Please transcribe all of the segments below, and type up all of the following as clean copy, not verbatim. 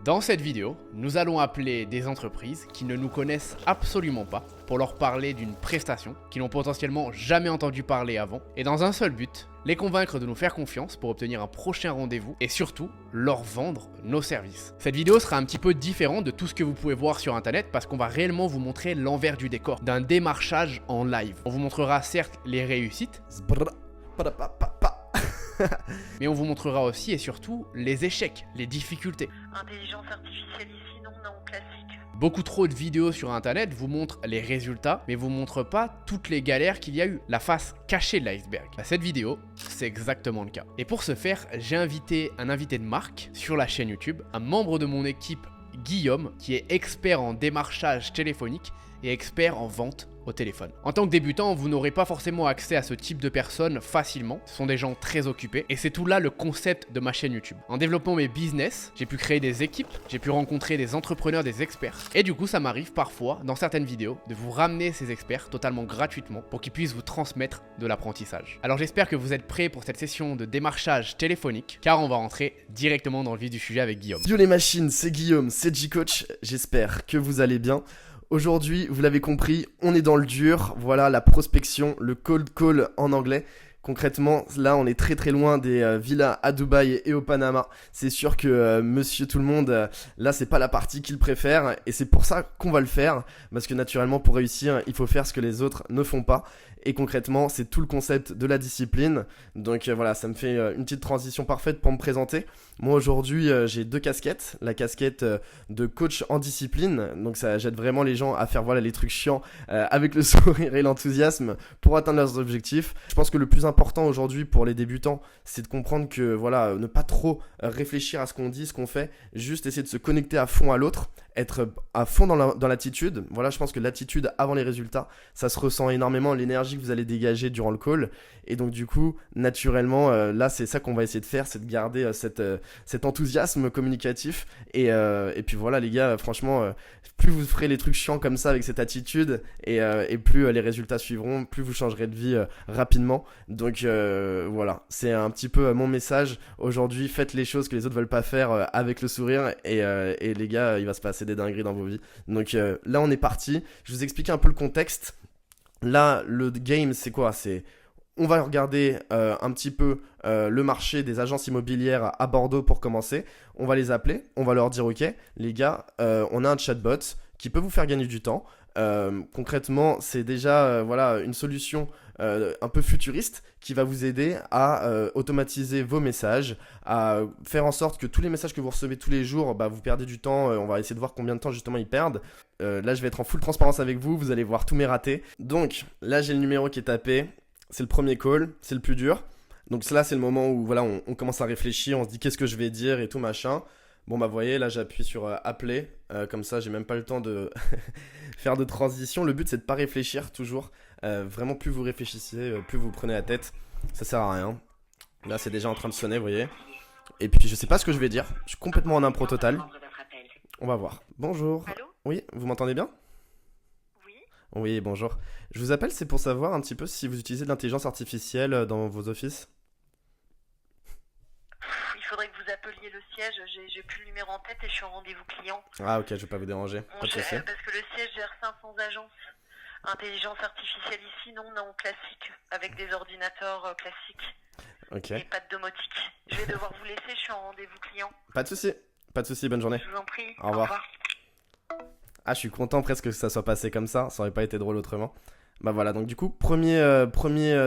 Dans cette vidéo, nous allons appeler des entreprises qui ne nous connaissent absolument pas pour leur parler d'une prestation qu'ils n'ont potentiellement jamais entendu parler avant et dans un seul but, les convaincre de nous faire confiance pour obtenir un prochain rendez-vous et surtout leur vendre nos services. Cette vidéo sera un petit peu différente de tout ce que vous pouvez voir sur internet parce qu'on va réellement vous montrer l'envers du décor d'un démarchage en live. On vous montrera certes les réussites, mais on vous montrera aussi et surtout les échecs, les difficultés. Intelligence artificielle ici, non, classique. Beaucoup trop de vidéos sur internet vous montrent les résultats, mais vous montrent pas toutes les galères qu'il y a eu, la face cachée de l'iceberg. Cette vidéo, c'est exactement le cas. Et pour ce faire, j'ai invité un invité de marque sur la chaîne YouTube, un membre de mon équipe, Guillaume, qui est expert en démarchage téléphonique et expert en vente au téléphone. En tant que débutant, vous n'aurez pas forcément accès à ce type de personnes facilement. Ce sont des gens très occupés et c'est tout là le concept de ma chaîne YouTube. En développant mes business, j'ai pu créer des équipes, j'ai pu rencontrer des entrepreneurs, des experts. Et du coup, ça m'arrive parfois, dans certaines vidéos, de vous ramener ces experts totalement gratuitement pour qu'ils puissent vous transmettre de l'apprentissage. Alors j'espère que vous êtes prêts pour cette session de démarchage téléphonique, car on va rentrer directement dans le vif du sujet avec Guillaume. Yo les machines, c'est Guillaume, c'est G-Coach, j'espère que vous allez bien. Aujourd'hui, vous l'avez compris, on est dans le dur, voilà la prospection, le cold call en anglais. Concrètement, là on est très loin des villas à Dubaï et au Panama. C'est sûr que monsieur tout le monde, là c'est pas la partie qu'il préfère et c'est pour ça qu'on va le faire. Parce que naturellement pour réussir, il faut faire ce que les autres ne font pas. Et concrètement, c'est tout le concept de la discipline. Donc voilà, ça me fait une petite transition parfaite pour me présenter. Moi aujourd'hui, j'ai deux casquettes. La casquette de coach en discipline. Donc ça j'aide vraiment les gens à faire voilà, les trucs chiants avec le sourire et l'enthousiasme pour atteindre leurs objectifs. Je pense que le plus important aujourd'hui pour les débutants, c'est de comprendre que voilà, ne pas trop réfléchir à ce qu'on dit, ce qu'on fait. Juste essayer de se connecter à fond à l'autre. Être à fond dans l'attitude. Voilà, je pense que l'attitude avant les résultats, ça se ressent énormément, l'énergie que vous allez dégager durant le call. Et donc du coup, naturellement, là, c'est ça qu'on va essayer de faire, c'est de garder cet enthousiasme communicatif. Et puis voilà, les gars, franchement, plus vous ferez les trucs chiants comme ça avec cette attitude, et plus les résultats suivront, plus vous changerez de vie rapidement. Donc voilà, c'est un petit peu mon message. Aujourd'hui, faites les choses que les autres veulent pas faire avec le sourire. Et les gars, il va se passer des dingueries dans vos vies. Donc là, on est parti. Je vous explique un peu le contexte. Là, le game, c'est quoi ? On va regarder un petit peu le marché des agences immobilières à Bordeaux pour commencer. On va les appeler, on va leur dire ok, les gars, on a un chatbot qui peut vous faire gagner du temps. Concrètement, c'est déjà voilà, une solution un peu futuriste qui va vous aider à automatiser vos messages, à faire en sorte que tous les messages que vous recevez tous les jours, vous perdez du temps. On va essayer de voir combien de temps justement ils perdent. Là, je vais être en full transparence avec vous, vous allez voir tous mes ratés. Donc là, j'ai le numéro qui est tapé. C'est le premier call, c'est le plus dur. Donc là, c'est le moment où voilà, on commence à réfléchir, on se dit qu'est-ce que je vais dire et tout machin. Bon vous voyez, là j'appuie sur appeler, comme ça j'ai même pas le temps de faire de transition. Le but c'est de pas réfléchir toujours, vraiment plus vous réfléchissez, plus vous prenez la tête, ça sert à rien. Là c'est déjà en train de sonner, vous voyez. Et puis je sais pas ce que je vais dire, je suis complètement en impro total. On va voir. Bonjour. Allô ? Oui, vous m'entendez bien ? Oui. Oui, bonjour. Je vous appelle, c'est pour savoir un petit peu si vous utilisez de l'intelligence artificielle dans vos offices. Il faudrait que vous appeliez le siège, j'ai plus le numéro en tête et je suis en rendez-vous client. Ah ok, je vais pas vous déranger. Pas de souci. Parce que le siège gère 500 agences. Intelligence artificielle ici, non, classique. Avec des ordinateurs classiques. Ok. Et pas de domotique. Je vais devoir vous laisser, je suis en rendez-vous client. Pas de souci, bonne journée. Je vous en prie. Au revoir. Ah, je suis content presque que ça soit passé comme ça aurait pas été drôle autrement. Bah voilà, donc du coup, premier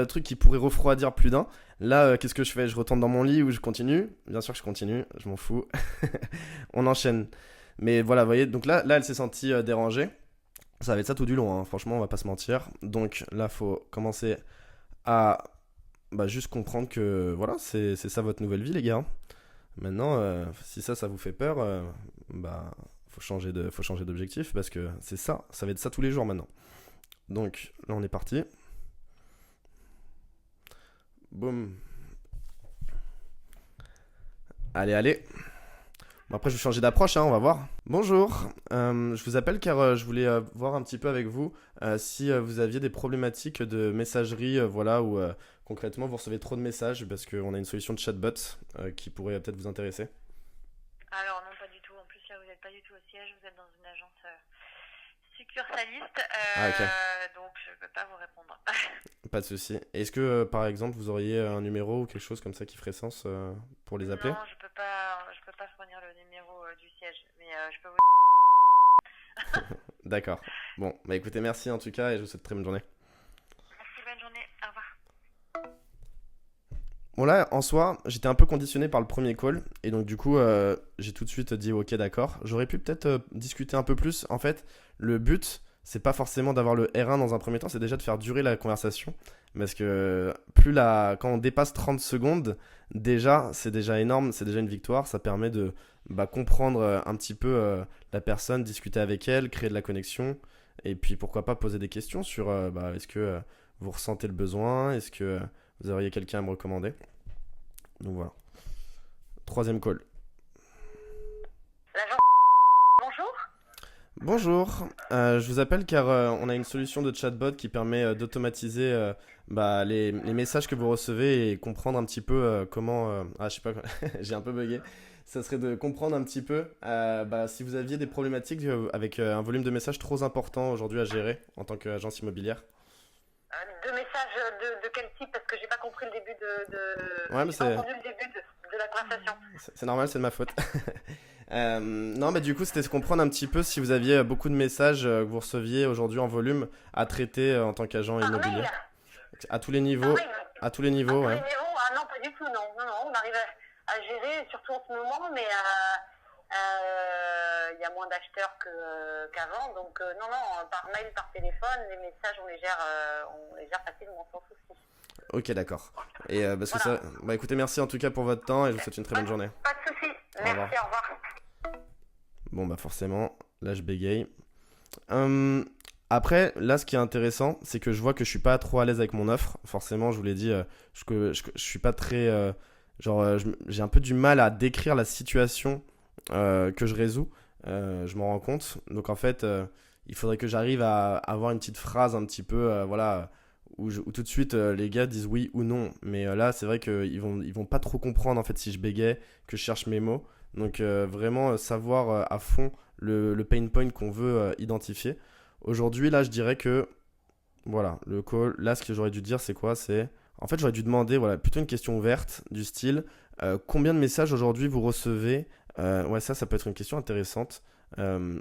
truc qui pourrait refroidir plus d'un. Là, qu'est-ce que je fais ? Je retourne dans mon lit ou je continue ? Bien sûr que je continue, je m'en fous. On enchaîne. Mais voilà, vous voyez, donc là elle s'est sentie dérangée. Ça va être ça tout du long, hein. Franchement, on va pas se mentir. Donc là, faut commencer à juste comprendre que voilà, c'est ça votre nouvelle vie, les gars. Maintenant, si ça vous fait peur, faut changer d'objectif parce que c'est ça va être ça tous les jours maintenant. Donc là on est parti. Boum. Allez. Bon, après je vais changer d'approche, hein, on va voir. Bonjour, je vous appelle car je voulais voir un petit peu avec vous si vous aviez des problématiques de messagerie, voilà, où concrètement vous recevez trop de messages parce qu'on a une solution de chatbot qui pourrait peut-être vous intéresser. Alors non, pas du tout. En plus, mentir, vous n'êtes pas du tout au siège, vous êtes dans une agence succursaliste, Ah, ok. donc je ne peux pas vous répondre. Pas de souci. Est-ce que, par exemple, vous auriez un numéro ou quelque chose comme ça qui ferait sens pour les appeler? Non, je peux pas fournir le numéro du siège, mais je peux vous... D'accord. Bon, bah écoutez, merci en tout cas et je vous souhaite une très bonne journée. Merci, bonne journée, au revoir. Bon là, en soi, j'étais un peu conditionné par le premier call et donc du coup, j'ai tout de suite dit ok, d'accord. J'aurais pu peut-être discuter un peu plus. En fait, le but, c'est pas forcément d'avoir le R1 dans un premier temps, c'est déjà de faire durer la conversation. Parce que quand on dépasse 30 secondes, déjà, c'est déjà énorme, c'est déjà une victoire. Ça permet de comprendre un petit peu la personne, discuter avec elle, créer de la connexion. Et puis pourquoi pas poser des questions sur est-ce que vous ressentez le besoin, est-ce que vous auriez quelqu'un à me recommander. Donc voilà. Troisième call. L'agent, bonjour. Bonjour, je vous appelle car on a une solution de chatbot qui permet d'automatiser les messages que vous recevez et comprendre un petit peu comment... je sais pas, j'ai un peu bugué. Ça serait de comprendre un petit peu si vous aviez des problématiques avec un volume de messages trop important aujourd'hui à gérer en tant qu'agence immobilière. De messages de quel type? Parce que j'ai pas compris le début Ouais, mais j'ai pas entendu le début de la conversation. c'est normal, c'est de ma faute. Non, mais du coup, c'était de comprendre un petit peu si vous aviez beaucoup de messages que vous receviez aujourd'hui en volume à traiter en tant qu'agent Par immobilier. mail? À tous les Par niveaux, mail? à tous les niveaux, Tous les ouais. niveaux? Ah non, pas du tout, non. Non, on arrive à gérer, surtout en ce moment, mais il y a moins d'acheteurs qu'avant, donc non, par mail, par téléphone, les messages, on les gère facilement, sans souci. Ok, d'accord. Et parce que Voilà. ça, écoutez, merci en tout cas pour votre temps et je vous souhaite une très bonne journée. Pas de souci. Au revoir. Merci, au revoir. Bon, forcément, là je bégaye. Après, là, ce qui est intéressant, c'est que je vois que je suis pas trop à l'aise avec mon offre. Forcément, je vous l'ai dit, je suis pas très. J'ai un peu du mal à décrire la situation que je résous. Je m'en rends compte. Donc, en fait, il faudrait que j'arrive à avoir une petite phrase un petit peu, où tout de suite les gars disent oui ou non. Mais là, c'est vrai qu'ils vont pas trop comprendre en fait si je bégaye, que je cherche mes mots. Donc, vraiment savoir à fond le pain point qu'on veut identifier. Aujourd'hui, là, je dirais que, voilà, le call, là, ce que j'aurais dû dire, c'est quoi? En fait, j'aurais dû demander, voilà, plutôt une question ouverte du style, combien de messages aujourd'hui vous recevez? Ouais, ça peut être une question intéressante.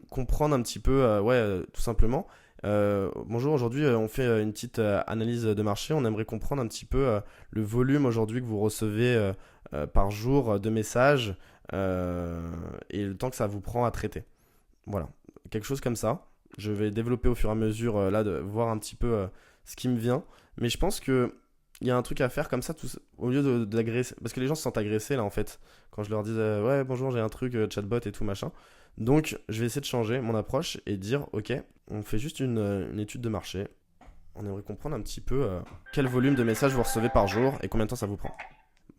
Comprendre un petit peu, tout simplement. Bonjour, aujourd'hui, on fait une petite analyse de marché. On aimerait comprendre un petit peu le volume aujourd'hui que vous recevez par jour de messages et le temps que ça vous prend à traiter. Voilà, quelque chose comme ça. Je vais développer au fur et à mesure là de voir un petit peu ce qui me vient. Mais je pense que il y a un truc à faire comme ça au lieu d'agresser. Parce que les gens se sentent agressés là en fait. Quand je leur dis ouais bonjour j'ai un truc chatbot et tout machin. Donc je vais essayer de changer mon approche et dire ok on fait juste une étude de marché. On aimerait comprendre un petit peu quel volume de messages vous recevez par jour et combien de temps ça vous prend.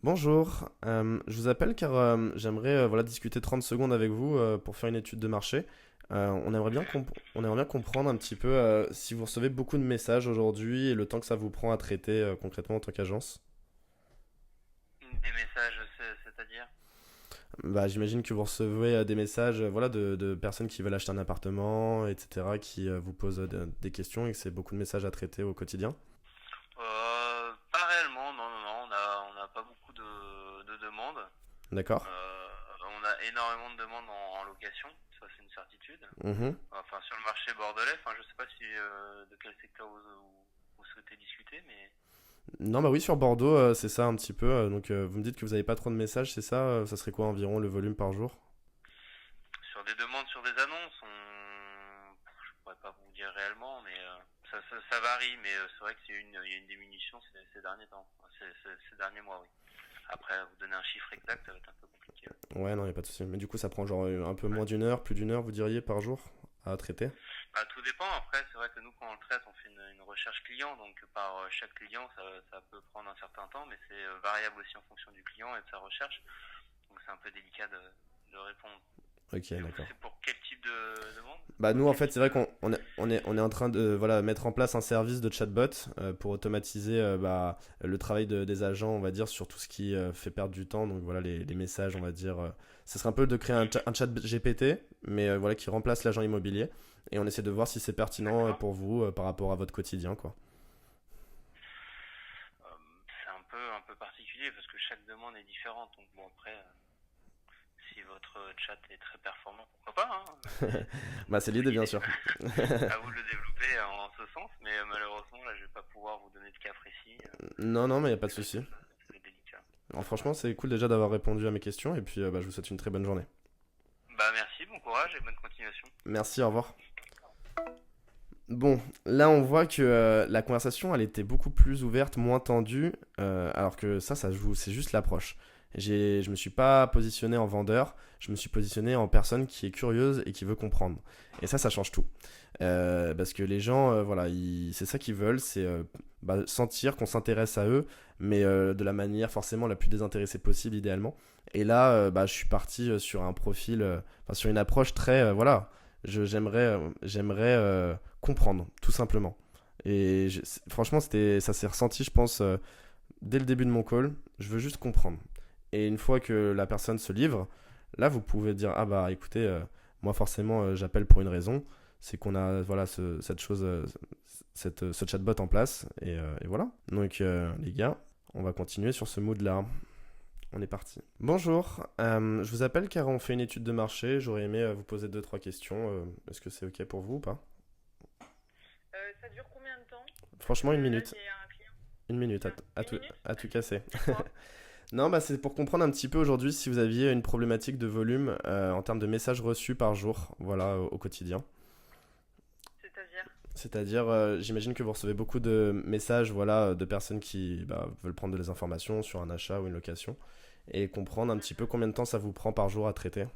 Bonjour, je vous appelle car j'aimerais discuter 30 secondes avec vous pour faire une étude de marché. On aimerait bien comprendre un petit peu si vous recevez beaucoup de messages aujourd'hui et le temps que ça vous prend à traiter concrètement en tant qu'agence. Des messages, c'est-à-dire? J'imagine que vous recevez des messages de personnes qui veulent acheter un appartement, etc., qui vous posent des questions et que c'est beaucoup de messages à traiter au quotidien. Pas réellement, non, on n'a pas beaucoup de demandes. D'accord. On a énormément de demandes en location, ça c'est une certitude. Mhm. Enfin, sur le marché bordelais, je sais pas si de quel secteur vous souhaitez discuter, mais... Non, oui, sur Bordeaux, c'est ça un petit peu. Donc, vous me dites que vous n'avez pas trop de messages, c'est ça? Ça serait quoi environ le volume par jour? Sur des demandes, sur des annonces, je pourrais pas vous dire réellement, mais ça varie, mais c'est vrai qu'il y a une diminution ces derniers temps, ces derniers mois, oui. Après, vous donner un chiffre exact, ça va être un peu compliqué. Ouais, non, il n'y a pas de souci. Mais du coup, ça prend genre un peu moins d'une heure, plus d'une heure, vous diriez, par jour à traiter? Tout dépend. Après, c'est vrai que nous, quand on le traite, on fait une recherche client. Donc, par chaque client, ça peut prendre un certain temps, mais c'est variable aussi en fonction du client et de sa recherche. Donc, c'est un peu délicat de répondre. Ok, d'accord. C'est pour quel type de demande? Bah nous en fait c'est vrai qu'on est en train de voilà mettre en place un service de chatbot pour automatiser le travail des agents on va dire sur tout ce qui fait perdre du temps donc voilà les messages on va dire ce serait un peu de créer un chat GPT mais voilà qui remplace l'agent immobilier et on essaie de voir si c'est pertinent pour vous par rapport à votre quotidien quoi. C'est un peu particulier parce que chaque demande est différente. Donc bon après, si votre chat est très performant, pourquoi pas hein. Bah c'est l'idée bien sûr. À vous de le développer en ce sens, mais malheureusement là je vais pas pouvoir vous donner de cas précis. Non mais y a pas de souci. C'est délicat. Alors franchement c'est cool déjà d'avoir répondu à mes questions et puis je vous souhaite une très bonne journée. Bah merci, bon courage et bonne continuation. Merci, au revoir. Bon, là on voit que la conversation elle était beaucoup plus ouverte, moins tendue, alors que ça joue, c'est juste l'approche. Je me suis pas positionné en vendeur, je me suis positionné en personne qui est curieuse et qui veut comprendre. Et ça change tout. Parce que les gens, voilà, c'est ça qu'ils veulent, c'est sentir qu'on s'intéresse à eux, mais de la manière forcément la plus désintéressée possible idéalement. Et là, je suis parti sur un profil, sur une approche très, voilà, j'aimerais comprendre, tout simplement. Et franchement, ça s'est ressenti, je pense, dès le début de mon call. Je veux juste comprendre. Et une fois que la personne se livre, là, vous pouvez dire, ah bah écoutez, moi forcément, j'appelle pour une raison. C'est qu'on a voilà, ce chatbot en place. Et voilà. Donc, les gars, on va continuer sur ce mood-là. On est parti. Bonjour, je vous appelle car on fait une étude de marché. J'aurais aimé vous poser 2-3 questions. Est-ce que c'est OK pour vous ou pas? Ça dure combien de temps? Franchement, une minute. J'ai un client. Une minute Une minute à tout casser. Non, c'est pour comprendre un petit peu aujourd'hui si vous aviez une problématique de volume en termes de messages reçus par jour, voilà, au quotidien. C'est-à-dire, j'imagine que vous recevez beaucoup de messages, voilà, de personnes qui veulent prendre des informations sur un achat ou une location et comprendre un petit peu combien de temps ça vous prend par jour à traiter.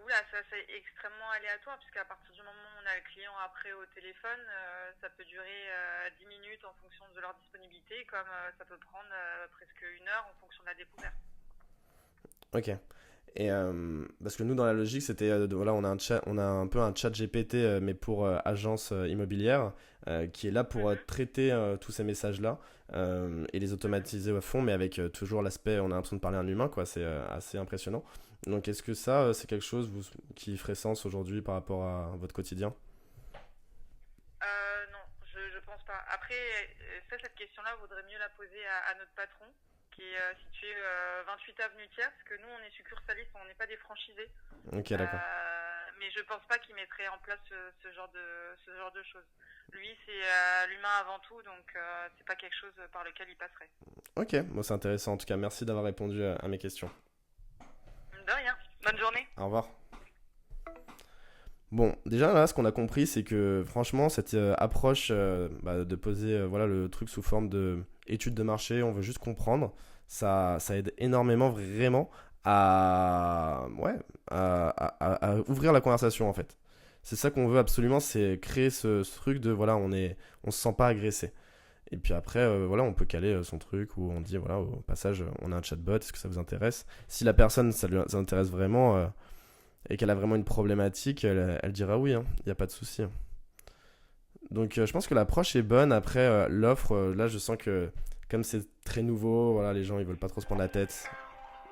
Oula, ça c'est extrêmement aléatoire puisqu'à partir du moment où on a le client après au téléphone, ça peut durer 10 minutes en fonction de leur disponibilité, comme ça peut prendre presque 1 heure en fonction de la découverte. Ok. Et parce que nous dans la logique c'était voilà on a un peu un chat GPT mais pour agence immobilière qui est là pour traiter tous ces messages là et les automatiser à fond mais avec toujours l'aspect on a l'impression de parler à un humain quoi, c'est assez impressionnant. Donc est-ce que ça c'est quelque chose qui ferait sens aujourd'hui par rapport à votre quotidien? Non, je pense pas. Après, cette question-là, vaudrait mieux la poser à notre patron, qui est situé 28 avenue Thiers, parce que nous, on est succursalistes, on n'est pas des franchisés. Ok, d'accord. Mais je pense pas qu'il mettrait en place ce genre de choses. Lui, c'est l'humain avant tout, donc c'est pas quelque chose par lequel il passerait. Ok, bon, c'est intéressant. En tout cas, merci d'avoir répondu à mes questions. De rien. Bonne journée. Au revoir. Bon, déjà là, ce qu'on a compris, c'est que franchement, cette approche de poser voilà, le truc sous forme d'étude de marché, on veut juste comprendre, ça aide énormément vraiment à ouvrir la conversation en fait. C'est ça qu'on veut absolument, c'est créer ce truc de voilà, on se sent pas agressé. Et puis après, voilà, on peut caler son truc où on dit voilà, au passage, on a un chatbot, est-ce que ça vous intéresse? Si la personne, ça intéresse vraiment et qu'elle a vraiment une problématique, elle dira oui, il n'y a pas de souci. Donc je pense que l'approche est bonne. Après, l'offre, là, je sens que comme c'est très nouveau, voilà, les gens, ils veulent pas trop se prendre la tête.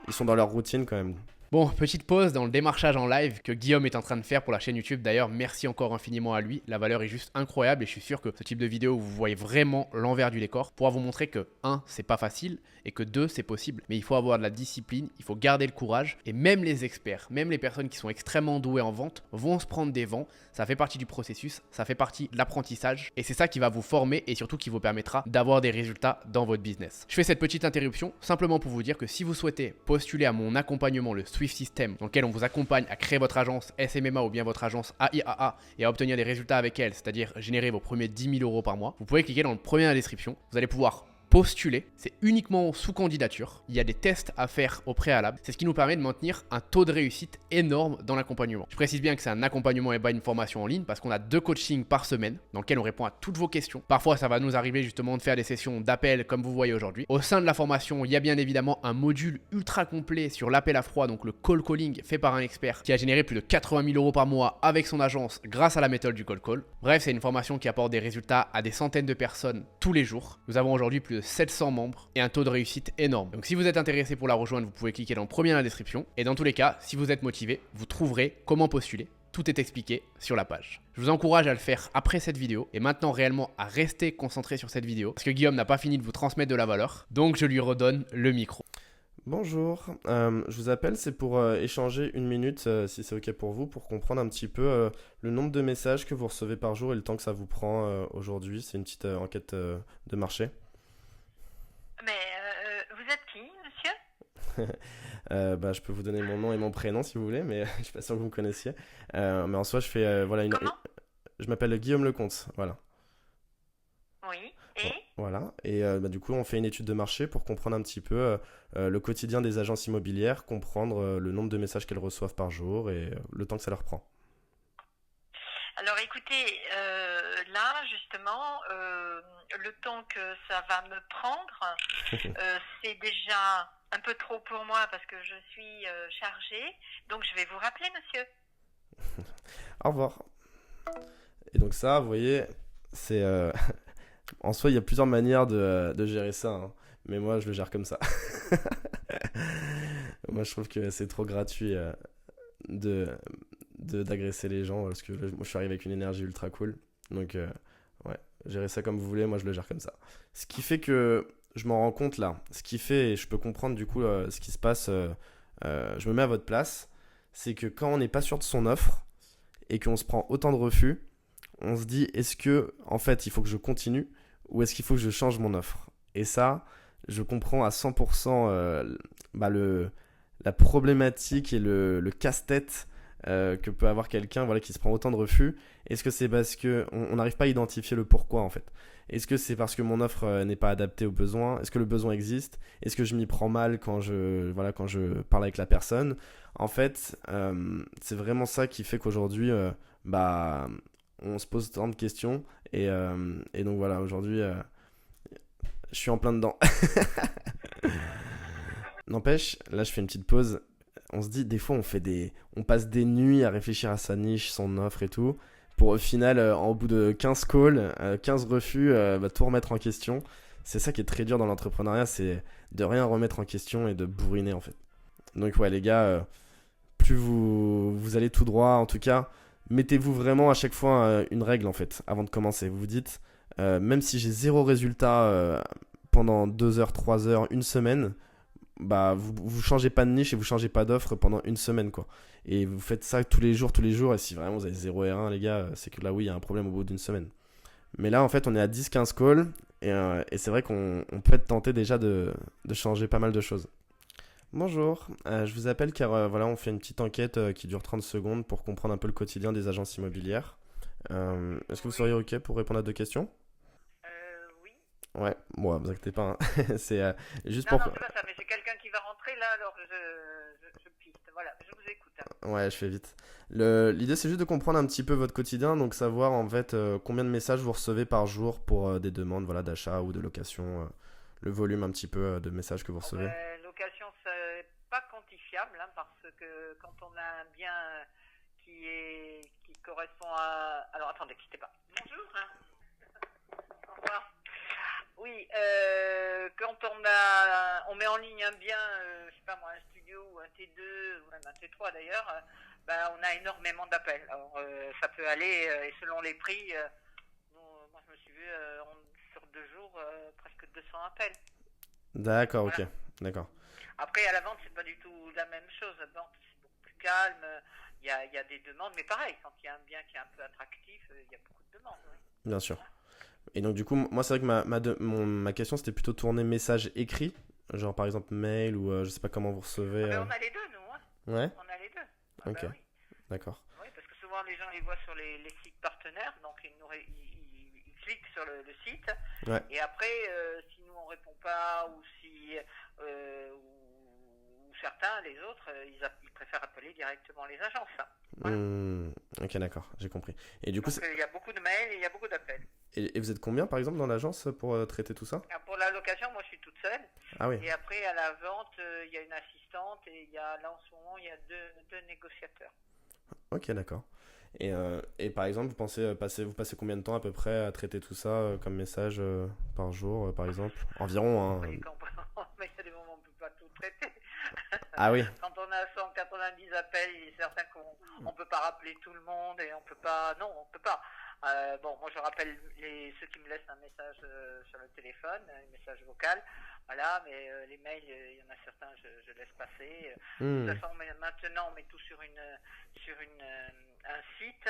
Ils sont dans leur routine quand même. Bon, petite pause dans le démarchage en live que Guillaume est en train de faire pour la chaîne YouTube. D'ailleurs, merci encore infiniment à lui. La valeur est juste incroyable et je suis sûr que ce type de vidéo où vous voyez vraiment l'envers du décor pourra vous montrer que 1, c'est pas facile et que 2, c'est possible. Mais il faut avoir de la discipline, il faut garder le courage et même les experts, même les personnes qui sont extrêmement douées en vente vont se prendre des vents. Ça fait partie du processus, ça fait partie de l'apprentissage et c'est ça qui va vous former et surtout qui vous permettra d'avoir des résultats dans votre business. Je fais cette petite interruption simplement pour vous dire que si vous souhaitez postuler à mon accompagnement, le Swift System, dans lequel on vous accompagne à créer votre agence SMMA ou bien votre agence AIAA et à obtenir des résultats avec elle, c'est-à-dire générer vos premiers 10 000 € par mois, vous pouvez cliquer dans le premier dans la description. Vous allez pouvoir postuler, c'est uniquement sous candidature. Il y a des tests à faire au préalable. C'est ce qui nous permet de maintenir un taux de réussite énorme dans l'accompagnement. Je précise bien que c'est un accompagnement et pas une formation en ligne parce qu'on a 2 coachings par semaine dans lesquels on répond à toutes vos questions. Parfois, ça va nous arriver justement de faire des sessions d'appel comme vous voyez aujourd'hui. Au sein de la formation, il y a bien évidemment un module ultra complet sur l'appel à froid, donc le call calling fait par un expert qui a généré plus de 80 000 € par mois avec son agence grâce à la méthode du call call. Bref, c'est une formation qui apporte des résultats à des centaines de personnes tous les jours. Nous avons aujourd'hui plus de 700 membres et un taux de réussite énorme. Donc si vous êtes intéressé pour la rejoindre, vous pouvez cliquer dans le premier dans la description. Et dans tous les cas, si vous êtes motivé, vous trouverez comment postuler. Tout est expliqué sur la page. Je vous encourage à le faire après cette vidéo et maintenant réellement à rester concentré sur cette vidéo parce que Guillaume n'a pas fini de vous transmettre de la valeur. Donc je lui redonne le micro. Bonjour, je vous appelle, c'est pour échanger une minute, si c'est ok pour vous, pour comprendre un petit peu le nombre de messages que vous recevez par jour et le temps que ça vous prend aujourd'hui. C'est une petite enquête de marché. Mais vous êtes qui, monsieur? Je peux vous donner mon nom et mon prénom si vous voulez, mais je suis pas sûr que vous me connaissiez. Mais en soi, je fais Comment? je m'appelle Guillaume Lecomte, voilà. Oui. Et Voilà, et du coup on fait une étude de marché pour comprendre un petit peu le quotidien des agences immobilières, comprendre le nombre de messages qu'elles reçoivent par jour et le temps que ça leur prend. alors écoutez, là justement, le temps que ça va me prendre, c'est déjà un peu trop pour moi parce que je suis chargée. Donc je vais vous rappeler, monsieur. Au revoir. Et donc ça, vous voyez, c'est... En soi, il y a plusieurs manières de gérer ça, hein. Mais moi je le gère comme ça. Moi je trouve que c'est trop gratuit d'agresser les gens parce que moi je suis arrivé avec une énergie ultra cool. Donc ouais, gérez ça comme vous voulez, moi je le gère comme ça. Ce qui fait que je m'en rends compte là, ce qui fait, et je peux comprendre du coup ce qui se passe, je me mets à votre place, c'est que quand on n'est pas sûr de son offre et qu'on se prend autant de refus, on se dit est-ce que en fait il faut que je continue ou est-ce qu'il faut que je change mon offre? Et ça, je comprends à 100% la problématique et le casse-tête que peut avoir quelqu'un qui se prend autant de refus. Est-ce que c'est parce qu'on n'arrive pas à identifier le pourquoi en fait? Est-ce que c'est parce que mon offre n'est pas adaptée aux besoins? Est-ce que le besoin existe? Est-ce que je m'y prends mal quand je parle avec la personne? En fait, c'est vraiment ça qui fait qu'aujourd'hui, on se pose tant de questions et donc voilà, aujourd'hui je suis en plein dedans. N'empêche, là je fais une petite pause. On se dit, des fois on passe des nuits à réfléchir à sa niche, son offre et tout, pour au final, en bout de 15 calls, 15 refus, tout remettre en question. C'est ça qui est très dur dans l'entrepreneuriat, c'est de rien remettre en question et de bourriner en fait. Donc ouais les gars, plus vous allez tout droit, en tout cas, mettez-vous vraiment à chaque fois une règle en fait, avant de commencer. Vous vous dites, même si j'ai 0 résultat pendant 2 heures, 3 heures, une semaine, vous changez pas de niche et vous changez pas d'offre pendant une semaine quoi. Et vous faites ça tous les jours, et si vraiment vous avez 0 R1 les gars, c'est que là oui, il y a un problème au bout d'une semaine. Mais là en fait, on est à 10-15 calls et c'est vrai qu'on peut être tenté déjà de changer pas mal de choses. Bonjour, je vous appelle car on fait une petite enquête qui dure 30 secondes pour comprendre un peu le quotidien des agences immobilières. Est-ce que vous seriez ok pour répondre à 2 questions? Oui. Ouais, bon, vous inquiétez pas, hein. C'est juste Non, pour... non, c'est pas ça, mais c'est quelqu'un qui va rentrer là, alors je piste. Voilà, je vous écoute. Ouais, je fais vite. L'idée c'est juste de comprendre un petit peu votre quotidien, donc savoir en fait combien de messages vous recevez par jour pour des demandes d'achat ou de location, le volume un petit peu de messages que vous recevez. Location, c'est pas quantifiable, hein, parce que quand on a un bien qui correspond à... Alors attendez, quittez pas. Bonjour. Au revoir. Oui, quand on met en ligne un bien, je sais pas moi, un studio ou un T2 ou même un T3 d'ailleurs, on a énormément d'appels. Alors ça peut aller, et selon les prix, moi je me suis vu sur 2 jours presque 200 appels. D'accord, Voilà. ok, d'accord. Après à la vente c'est pas du tout la même chose. La vente c'est beaucoup plus calme, il y a des demandes, mais pareil, quand il y a un bien qui est un peu attractif, il y a beaucoup de demandes. Oui. Bien sûr. Et donc du coup, moi c'est vrai que ma question c'était plutôt tourner message écrit, genre par exemple mail ou je sais pas comment vous recevez. On a les deux nous, hein. Ouais. On a les deux. Ok. Oui. D'accord. Oui, parce que souvent les gens les voient sur les sites partenaires, donc ils clique sur le site. Ouais. Et après, si nous on répond pas ou si ou certains, les autres, ils préfèrent appeler directement les agences. Voilà. Ok, d'accord, j'ai compris. Et du coup, Donc il y a beaucoup de mails et il y a beaucoup d'appels. et vous êtes combien par exemple dans l'agence pour traiter tout ça? Pour la location, moi je suis toute seule. Ah oui, Et après à la vente, il y a une assistante et il y a là en ce moment il y a deux négociateurs. ok, d'accord. Et par exemple, vous passez combien de temps à peu près à traiter tout ça comme message par jour, par exemple? Environ, hein. Oui, mais il y a des moments où on ne peut pas tout traiter. Ah oui, Quand on a 190 appels, il est certain qu'on ne peut pas rappeler tout le monde et on peut pas. Non, on peut pas. Bon, moi je rappelle ceux qui me laissent un message sur le téléphone, un message vocal. Voilà, mais les mails, il y en a certains, je laisse passer. De toute façon, maintenant, on met tout sur un site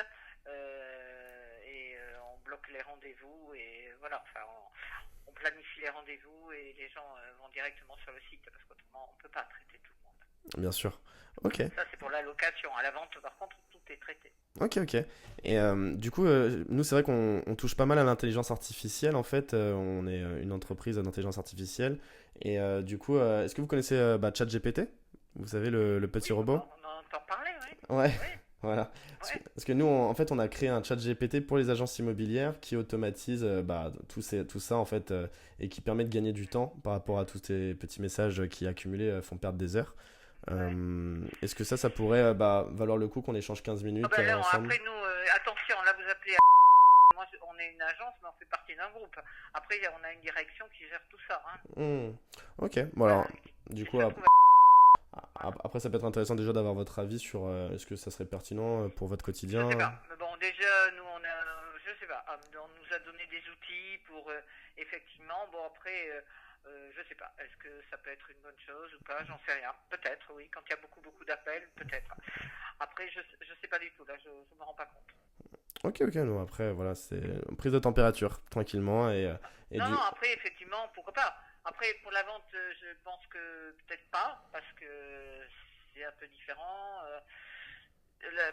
et on bloque les rendez-vous et voilà. Enfin, on planifie les rendez-vous et les gens vont directement sur le site parce qu'autrement, on ne peut pas traiter tout le monde. bien sûr. Ok, Ça, c'est pour la location. À la vente, par contre, tout est traité. ok. Et du coup, nous, c'est vrai qu'on touche pas mal à l'intelligence artificielle en fait. On est une entreprise d'intelligence artificielle. Et du coup, est-ce que vous connaissez ChatGPT? Vous savez, le petit Oui, robot? on en entend parler, oui. Ouais. Oui, Voilà. Parce ouais. parce que nous, en fait, on a créé un chat GPT pour les agences immobilières qui automatise tout ça, en fait, et qui permet de gagner du temps par rapport à tous ces petits messages qui, accumulés, font perdre des heures. Est-ce que ça pourrait valoir le coup qu'on échange 15 minutes Ah ben non, ensemble? après, nous, attention, là, vous appelez moi, on est une agence, mais on fait partie d'un groupe. Après, on a une direction qui gère tout ça. Hein. Ok, bon alors, du Qui coup, se trouve après, ça peut être intéressant déjà d'avoir votre avis sur est-ce que ça serait pertinent pour votre Je quotidien? sais pas. Mais bon, déjà, nous, je sais pas. On nous a donné des outils pour, effectivement, bon, après, je sais pas. Est-ce que ça peut être une bonne chose ou pas? J'en sais rien. Peut-être, oui. Quand il y a beaucoup d'appels, peut-être. Après, je sais pas du tout. Là, je me rends pas compte. Ok, non, après, voilà, c'est une prise de température, tranquillement, Non, après, effectivement, pourquoi pas. Après, pour la vente, je pense que peut-être pas, parce que c'est un peu différent.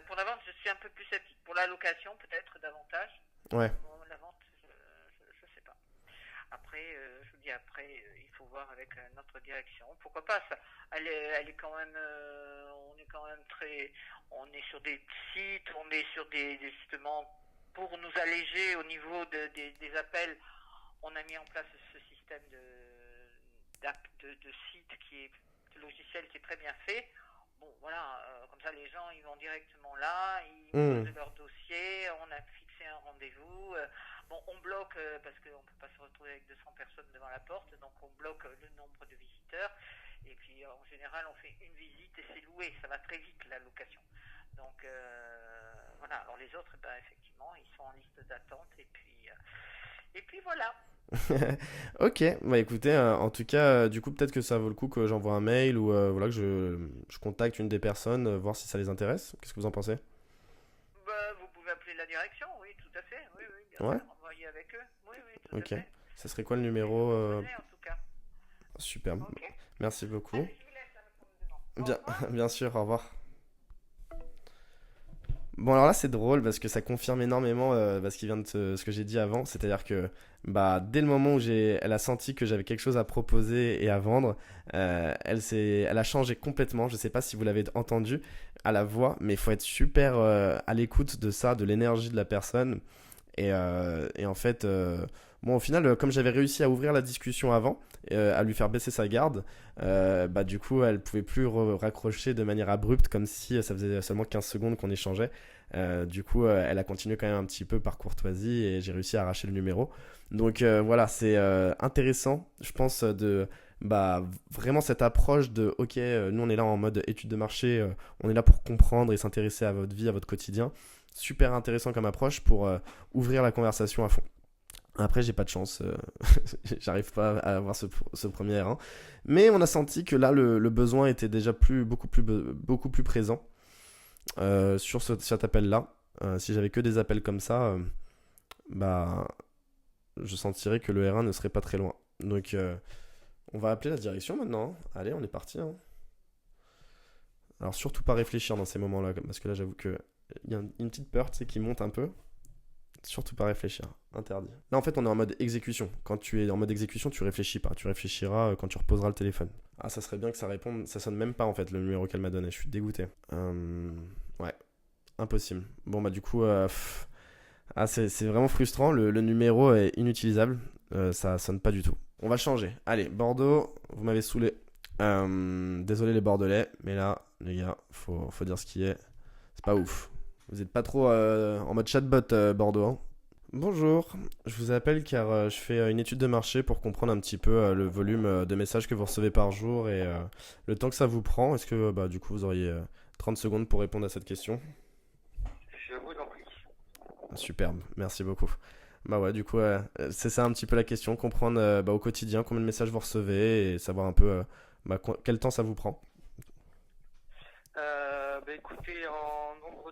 Pour la vente, je suis un peu plus sceptique. Pour la location, peut-être davantage. Ouais. Bon, la vente, je sais pas. Après, je vous dis, il faut voir avec notre direction. Pourquoi pas ça. Elle est quand même, on est quand même on est sur des sites, on est sur justement, pour nous alléger au niveau des appels, on a mis en place ce système de site de logiciel qui est très bien fait. Bon, voilà, comme ça les gens ils vont directement là, ils posent leur dossier, on a fixé un rendez-vous. Bon, on bloque parce qu'on ne peut pas se retrouver avec 200 personnes devant la porte, donc on bloque le nombre de visiteurs. Et puis en général, on fait une visite et c'est loué, ça va très vite la location. Donc voilà, alors les autres, effectivement, ils sont en liste d'attente et puis voilà. Ok, écoutez, en tout cas, du coup, peut-être que ça vaut le coup que j'envoie un mail ou voilà, que je contacte une des personnes, voir si ça les intéresse. Qu'est-ce que vous en pensez? Vous pouvez appeler la direction, oui, tout à fait. Oui, bien Ouais. sûr, envoyer avec eux. Oui, tout à Ok. fait. Ça serait quoi le numéro En tout cas. Superbe. Ok. Merci beaucoup. Allez, je vous laisse avec mon demande. Au revoir. Bien sûr, au revoir. Bon alors là c'est drôle parce que ça confirme énormément ce que j'ai dit avant, c'est-à-dire que dès le moment où elle a senti que j'avais quelque chose à proposer et à vendre, elle a changé complètement. Je sais pas si vous l'avez entendu à la voix, mais il faut être super à l'écoute de ça, de l'énergie de la personne. Et en fait, au final, comme j'avais réussi à ouvrir la discussion avant, à lui faire baisser sa garde, du coup, elle pouvait plus raccrocher de manière abrupte, comme si ça faisait seulement 15 secondes qu'on échangeait. Du coup, elle a continué quand même un petit peu par courtoisie et j'ai réussi à arracher le numéro. Donc voilà, c'est intéressant, je pense, de vraiment cette approche de ok, nous on est là en mode étude de marché, on est là pour comprendre et s'intéresser à votre vie, à votre quotidien. Super intéressant comme approche pour ouvrir la conversation à fond. Après, j'ai pas de chance, j'arrive pas à avoir ce premier R1. Mais on a senti que là, le besoin était déjà beaucoup plus présent sur cet appel-là. Si j'avais que des appels comme ça, je sentirais que le R1 ne serait pas très loin. Donc, on va appeler la direction maintenant. Allez, on est parti. Alors, surtout pas réfléchir dans ces moments-là, parce que là, j'avoue que il y a une petite peur, qui monte un peu. Surtout pas réfléchir, interdit. Là en fait on est en mode exécution. Quand tu es en mode exécution, tu réfléchis pas. Tu réfléchiras quand tu reposeras le téléphone. Ah ça serait bien que ça réponde. Ça sonne même pas en fait le numéro qu'elle m'a donné. Je suis dégoûté. Ouais, impossible. Bon bah du coup, ah c'est vraiment frustrant. Le numéro est inutilisable. Ça sonne pas du tout. On va changer. Allez, Bordeaux, vous m'avez saoulé. Désolé les Bordelais, mais là les gars, faut dire ce qui est. C'est pas ouf. Vous êtes pas trop en mode chatbot Bordeaux. Hein. Bonjour, je vous appelle car je fais une étude de marché pour comprendre un petit peu le volume de messages que vous recevez par jour et le temps que ça vous prend. Est-ce que du coup vous auriez 30 secondes pour répondre à cette question? Je vous en prie. Superbe, merci beaucoup. Bah ouais, du coup c'est ça un petit peu la question, comprendre au quotidien combien de messages vous recevez et savoir un peu quel temps ça vous prend. Écoutez, en nombre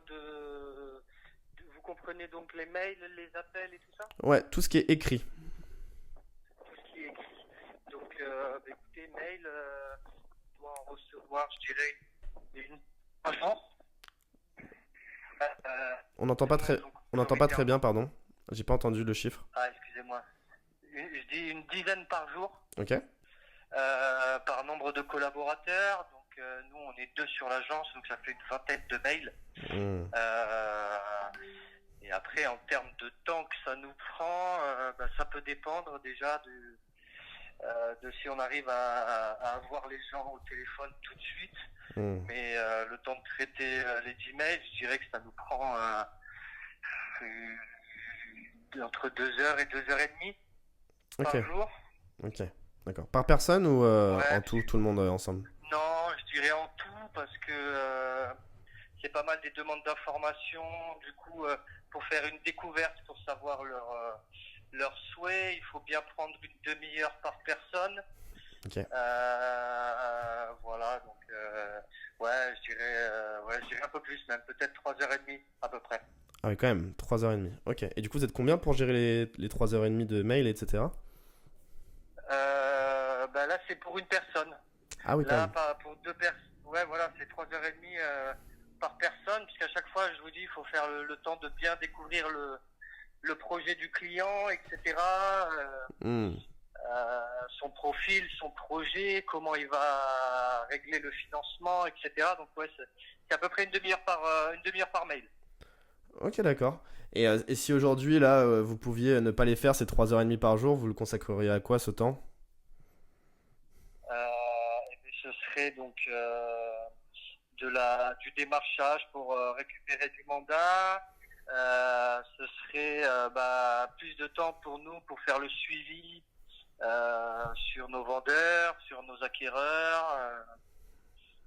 vous comprenez donc les mails, les appels et tout ça? Ouais, tout ce qui est écrit. Tout ce qui est écrit. Donc, écoutez, mail, je dois en recevoir, je dirais, une agence. On n'entend pas très bien, pardon. J'ai pas entendu le chiffre. Ah, excusez-moi. Je dis une dizaine par jour. Ok. Par nombre de collaborateurs. Donc, nous, on est 2 sur l'agence, donc ça fait une vingtaine de mails. Et après, en termes de temps que ça nous prend, ça peut dépendre déjà de si on arrive à avoir les gens au téléphone tout de suite. Mais le temps de traiter les emails, je dirais que ça nous prend entre 2 heures et 2 heures et demie par jour. Ok, d'accord. Par personne ou ouais, en tout le monde ensemble? Non, je dirais en tout parce que c'est pas mal des demandes d'informations. Du coup, pour faire une découverte, pour savoir leurs souhaits, il faut bien prendre une demi-heure par personne. Ok. Voilà, donc je dirais un peu plus même, peut-être 3h30 à peu près. Ah oui, quand même, 3h30. Ok. Et du coup, vous êtes combien pour gérer les 3h30 de mail, etc. Là, c'est pour une personne. Ah oui, quand même. Là, pour 2 personnes. Ouais, voilà, c'est 3h30 par personne, puisqu'à chaque fois, je vous dis, il faut faire le temps de bien découvrir le projet du client, etc. Son profil, son projet, comment il va régler le financement, etc. Donc ouais, c'est à peu près une demi-heure par mail. Ok, d'accord. Et si aujourd'hui, là, vous pouviez ne pas les faire ces 3h30 par jour, vous le consacreriez à quoi ce temps? Ce serait donc du démarchage pour récupérer du mandat. Ce serait plus de temps pour nous pour faire le suivi sur nos vendeurs, sur nos acquéreurs.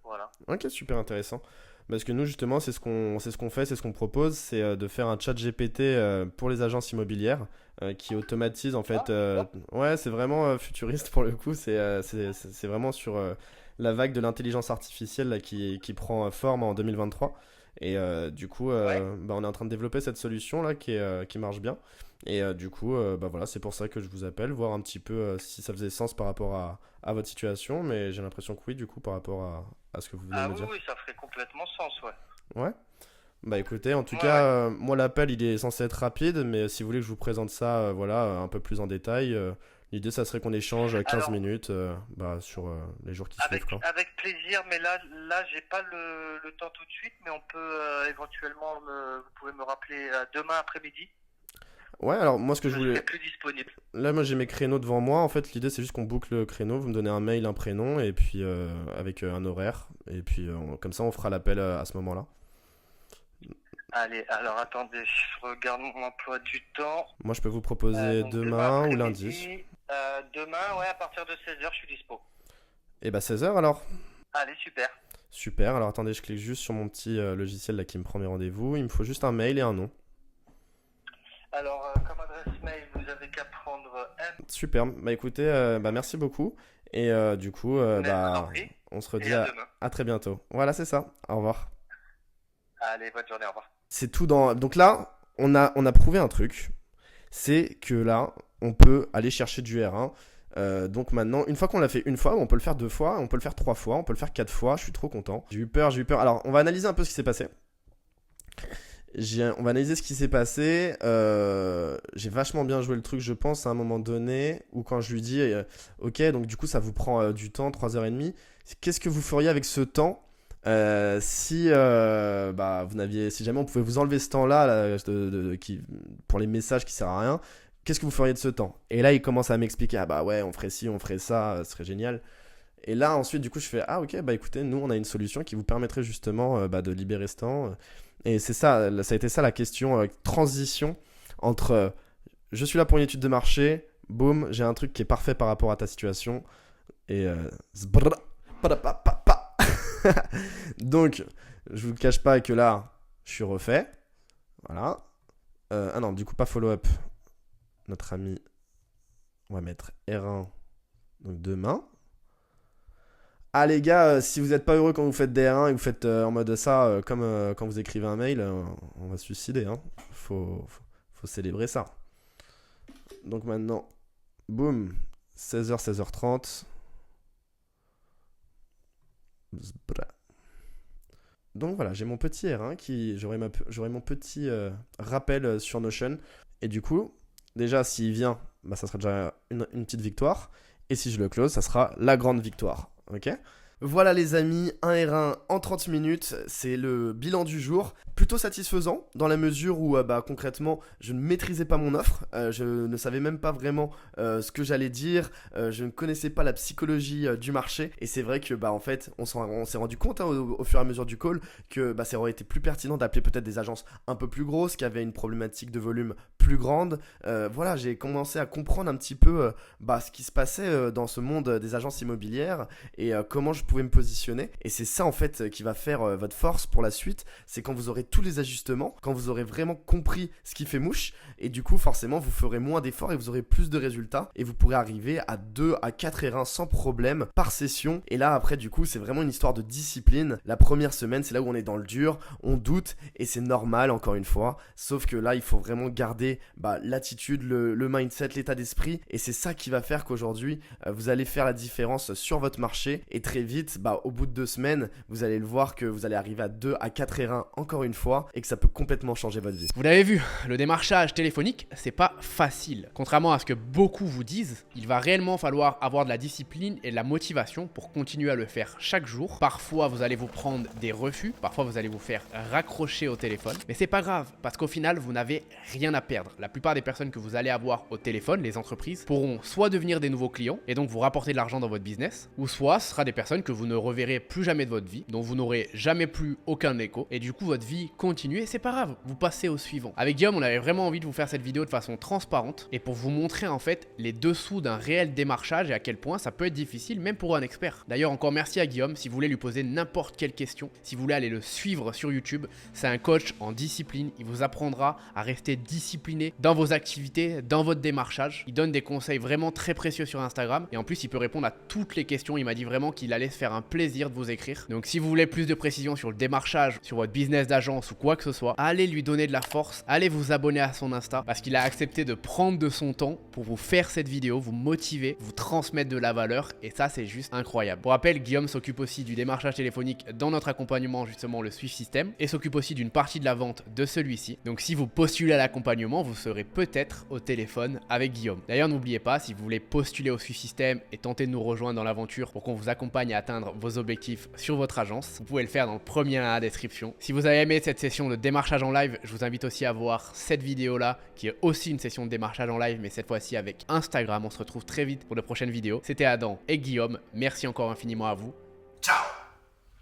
Voilà. Ok, super intéressant. Parce que nous, justement, c'est ce qu'on fait, c'est ce qu'on propose, c'est de faire un chat GPT pour les agences immobilières qui automatise, en fait. Ouais, c'est vraiment futuriste pour le coup. C'est vraiment sur la vague de l'intelligence artificielle là, qui prend forme en 2023. Et du coup, on est en train de développer cette solution là qui marche bien. Et du coup, voilà, c'est pour ça que je vous appelle, voir un petit peu si ça faisait sens par rapport à votre situation. Mais j'ai l'impression que oui, du coup, par rapport à ce que vous venez de me dire. Ah oui, ça ferait complètement sens, ouais. Ouais. Bah écoutez, en tout cas, moi l'appel il est censé être rapide, mais si vous voulez que je vous présente ça, un peu plus en détail, l'idée ça serait qu'on échange 15 minutes sur les jours qui suivent. Quoi. Avec plaisir, mais là j'ai pas le temps tout de suite, mais on peut éventuellement, vous pouvez me rappeler demain après-midi. Ouais, alors moi ce que je voulais... serai plus disponible. Là moi j'ai mes créneaux devant moi, en fait l'idée c'est juste qu'on boucle le créneau, vous me donnez un mail, un prénom, et puis avec un horaire, et puis comme ça on fera l'appel à ce moment-là. Allez, alors attendez, je regarde mon emploi du temps. Moi je peux vous proposer demain ou lundi. Demain, ouais, à partir de 16h, je suis dispo. Et 16h alors. Allez, super. Super, alors attendez, je clique juste sur mon petit logiciel là qui me prend mes rendez-vous. Il me faut juste un mail et un nom. Alors, comme adresse mail, vous avez qu'à prendre M. Super, écoutez, merci beaucoup. Et du coup, on se redit à très bientôt. Voilà, c'est ça. Au revoir. Allez, bonne journée, au revoir. C'est tout dans... Donc là, on a prouvé un truc. C'est que là, on peut aller chercher du R1. Donc maintenant, une fois qu'on l'a fait une fois, on peut le faire 2 fois, on peut le faire 3 fois, on peut le faire 4 fois. Je suis trop content. J'ai eu peur. Alors, on va analyser un peu ce qui s'est passé. On va analyser ce qui s'est passé. J'ai vachement bien joué le truc, je pense, à un moment donné, où quand je lui dis ok, donc du coup, ça vous prend du temps, 3h30. Qu'est-ce que vous feriez avec ce temps si jamais on pouvait vous enlever ce temps-là pour les messages qui servent à rien, qu'est-ce que vous feriez de ce temps? Et là, il commence à m'expliquer, ah bah ouais, on ferait ci, on ferait ça, ce serait génial. Et là, ensuite, du coup, je fais, ah ok, bah écoutez, nous, on a une solution qui vous permettrait justement de libérer ce temps. Et c'est ça, ça a été ça la question, transition entre je suis là pour une étude de marché, boum, j'ai un truc qui est parfait par rapport à ta situation. Et donc, je vous cache pas que là, je suis refait. Voilà. Ah non, du coup, pas follow-up. Notre ami, on va mettre R1, donc demain. Ah les gars, si vous n'êtes pas heureux quand vous faites des R1 et vous faites en mode ça, comme quand vous écrivez un mail, on va se suicider. Hein. Faut célébrer ça. Donc maintenant, boum, 16h, 16h30. Donc voilà, j'ai mon petit R1 j'aurai mon petit rappel sur Notion. Et du coup, déjà s'il vient, bah, ça sera déjà une petite victoire. Et si je le close, ça sera la grande victoire. Ok ? Voilà les amis, un R1 en 30 minutes, c'est le bilan du jour. Plutôt satisfaisant dans la mesure où concrètement je ne maîtrisais pas mon offre, je ne savais même pas vraiment ce que j'allais dire, je ne connaissais pas la psychologie du marché et c'est vrai que en fait on s'est rendu compte au fur et à mesure du call que ça aurait été plus pertinent d'appeler peut-être des agences un peu plus grosses qui avaient une problématique de volume plus grande. Voilà, j'ai commencé à comprendre un petit peu ce qui se passait dans ce monde des agences immobilières et comment je pouvais me positionner et c'est ça en fait qui va faire votre force pour la suite, c'est quand vous aurez tous les ajustements, quand vous aurez vraiment compris ce qui fait mouche et du coup forcément vous ferez moins d'efforts et vous aurez plus de résultats et vous pourrez arriver à 2 à 4 R1 sans problème par session et là après du coup c'est vraiment une histoire de discipline. La première semaine c'est là où on est dans le dur, on doute et c'est normal encore une fois, sauf que là il faut vraiment garder l'attitude, le mindset, l'état d'esprit et c'est ça qui va faire qu'aujourd'hui vous allez faire la différence sur votre marché et très vite au bout de 2 semaines vous allez le voir que vous allez arriver à 2 à 4 R1 encore une fois et que ça peut complètement changer votre vie. Vous l'avez vu, le démarchage téléphonique, c'est pas facile. Contrairement à ce que beaucoup vous disent, il va réellement falloir avoir de la discipline et de la motivation pour continuer à le faire chaque jour. Parfois, vous allez vous prendre des refus, parfois vous allez vous faire raccrocher au téléphone, mais c'est pas grave parce qu'au final, vous n'avez rien à perdre. La plupart des personnes que vous allez avoir au téléphone, les entreprises, pourront soit devenir des nouveaux clients et donc vous rapporter de l'argent dans votre business, ou soit ce sera des personnes que vous ne reverrez plus jamais de votre vie, dont vous n'aurez jamais plus aucun écho et du coup votre vie continue et c'est pas grave, vous passez au suivant. Avec Guillaume, on avait vraiment envie de vous faire cette vidéo de façon transparente et pour vous montrer en fait les dessous d'un réel démarchage et à quel point ça peut être difficile même pour un expert. D'ailleurs encore merci à Guillaume, si vous voulez lui poser n'importe quelle question, si vous voulez aller le suivre sur YouTube, c'est un coach en discipline, il vous apprendra à rester discipliné dans vos activités, dans votre démarchage. Il donne des conseils vraiment très précieux sur Instagram et en plus il peut répondre à toutes les questions, il m'a dit vraiment qu'il allait se faire un plaisir de vous écrire. Donc si vous voulez plus de précision sur le démarchage, sur votre business d'agence ou quoi que ce soit, allez lui donner de la force, allez vous abonner à son Insta parce qu'il a accepté de prendre de son temps pour vous faire cette vidéo, vous motiver, vous transmettre de la valeur et ça c'est juste incroyable. Pour rappel, Guillaume s'occupe aussi du démarchage téléphonique dans notre accompagnement justement le Swift System et s'occupe aussi d'une partie de la vente de celui-ci. Donc si vous postulez à l'accompagnement, vous serez peut-être au téléphone avec Guillaume. D'ailleurs n'oubliez pas, si vous voulez postuler au Swift System et tenter de nous rejoindre dans l'aventure pour qu'on vous accompagne à atteindre vos objectifs sur votre agence, vous pouvez le faire dans le premier lien à la description. Si vous avez aimé cette session de démarchage en live, je vous invite aussi à voir cette vidéo là qui est aussi une session de démarchage en live mais cette fois-ci avec Instagram. On se retrouve très vite pour de prochaines vidéos. C'était Adam et Guillaume, merci encore infiniment à vous